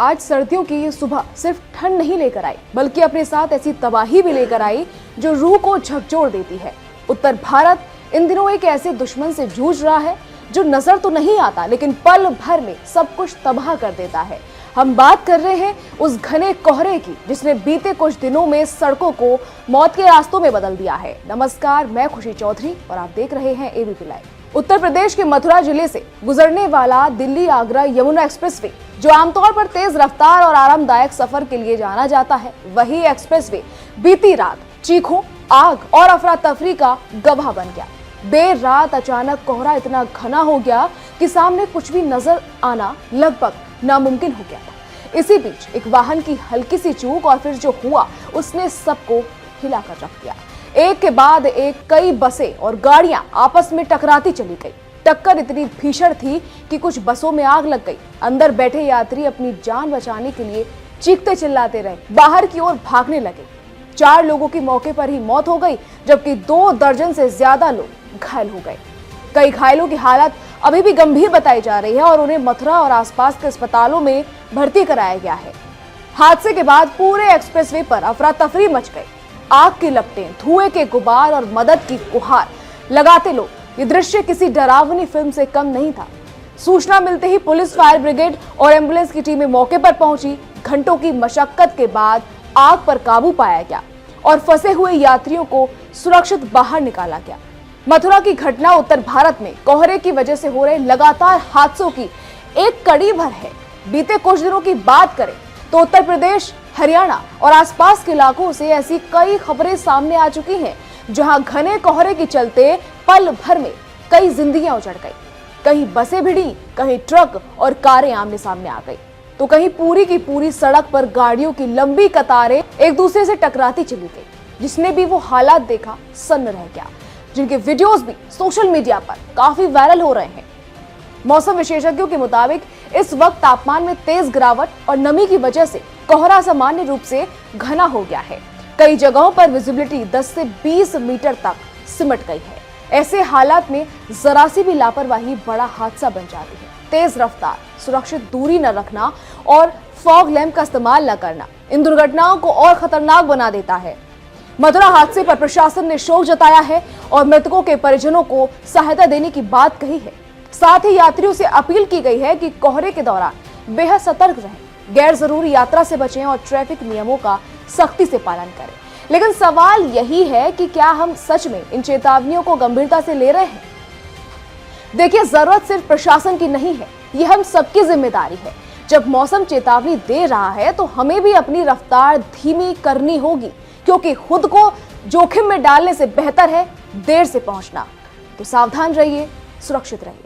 आज सर्दियों की ये सुबह सिर्फ ठंड नहीं लेकर आई, बल्कि अपने साथ ऐसी तबाही भी लेकर आई जो रूह को झकझोर देती है। उत्तर भारत इन दिनों एक ऐसे दुश्मन से जूझ रहा है जो नजर तो नहीं आता, लेकिन पल भर में सब कुछ तबाह कर देता है। हम बात कर रहे हैं उस घने कोहरे की जिसने बीते कुछ दिनों में सड़कों को मौत के रास्तों में बदल दिया है। नमस्कार, मैं खुशी चौधरी और आप देख रहे हैं एबीपी लाइव। उत्तर प्रदेश के मथुरा जिले से गुजरने वाला दिल्ली आगरा यमुना एक्सप्रेसवे, जो आमतौर पर तेज रफ्तार और आरामदायक सफर के लिए जाना जाता है, वही एक्सप्रेसवे बीती रात चीखों, आग और अफरा तफरी का गवाह बन गया। देर रात अचानक कोहरा इतना घना हो गया कि सामने कुछ भी नजर आना लगभग नामुमकिन हो गया था। इसी बीच एक वाहन की हल्की सी चूक और फिर जो हुआ उसने सबको हिलाकर रख दिया। एक के बाद एक कई बसें और गाड़ियां आपस में टकराती चली गई। टक्कर इतनी भीषण थी कि कुछ बसों में आग लग गई। अंदर बैठे यात्री अपनी जान बचाने के लिए चीखते चिल्लाते रहे, बाहर की ओर भागने लगे। 4 लोगों की मौके पर ही मौत हो गई, जबकि 2 दर्जन से ज्यादा लोग घायल हो गए। कई घायलों की हालत अभी भी गंभीर बताई जा रही है और उन्हें मथुरा और आसपास के अस्पतालों में भर्ती कराया गया है। हादसे के बाद पूरे एक्सप्रेसवे पर अफरा तफरी मच गई। आग की लपटें, धुएं के गुबार और मदद की गुहार लगाते लोग। ये दृश्य किसी डरावनी फिल्म से कम नहीं था। सूचना मिलते ही पुलिस, फायर ब्रिगेड और एम्बुलेंस की टीमें मौके पर पहुंची। घंटों की मशक्कत के बाद आग पर काबू पाया गया और फंसे हुए यात्रियों को सुरक्षित बाहर निकाला गया। मथुरा की घटना उत्तर भारत में कोहरे की वजह से हो रहे लगातार हादसों की एक कड़ी भर है। बीते कुछ दिनों की बात करें तो उत्तर प्रदेश, हरियाणा और आसपास के इलाकों से ऐसी कई खबरें सामने आ चुकी हैं, जहां घने कोहरे के चलते पल भर में कई जिंदगियां उजड़ गई। कहीं बसें भिड़ी, कहीं ट्रक और कारें आमने सामने आ गई, तो कहीं पूरी की पूरी सड़क पर गाड़ियों की लंबी कतारें एक दूसरे से टकराती चली गई। जिसने भी वो हालात देखा सन्न रह गया, जिनके वीडियोस भी सोशल मीडिया पर काफी वायरल हो रहे हैं। मौसम विशेषज्ञों के मुताबिक इस वक्त तापमान में तेज गिरावट और नमी की वजह से कोहरा सामान्य रूप से घना हो गया है। कई जगहों पर विजिबिलिटी 10 से 20 मीटर तक सिमट गई है। ऐसे हालात में जरा सी भी लापरवाही बड़ा हादसा बन जाती है। तेज रफ्तार, सुरक्षित दूरी न रखना और फॉग लैंप का इस्तेमाल न करना इन दुर्घटनाओं को और खतरनाक बना देता है। मथुरा हादसे पर प्रशासन ने शोक जताया है और मृतकों के परिजनों को सहायता देने की बात कही है। साथ ही यात्रियों से अपील की गई है कि कोहरे के दौरान बेहद सतर्क रहें, गैर जरूरी यात्रा से बचें और ट्रैफिक नियमों का सख्ती से पालन करें। लेकिन सवाल यही है कि क्या हम सच में इन चेतावनियों को गंभीरता से ले रहे हैं? देखिए, जरूरत सिर्फ प्रशासन की नहीं है, ये हम सबकी जिम्मेदारी है। जब मौसम चेतावनी दे रहा है तो हमें भी अपनी रफ्तार धीमी करनी होगी, क्योंकि खुद को जोखिम में डालने से बेहतर है देर से पहुंचना। तो सावधान रहिए, सुरक्षित रहिए।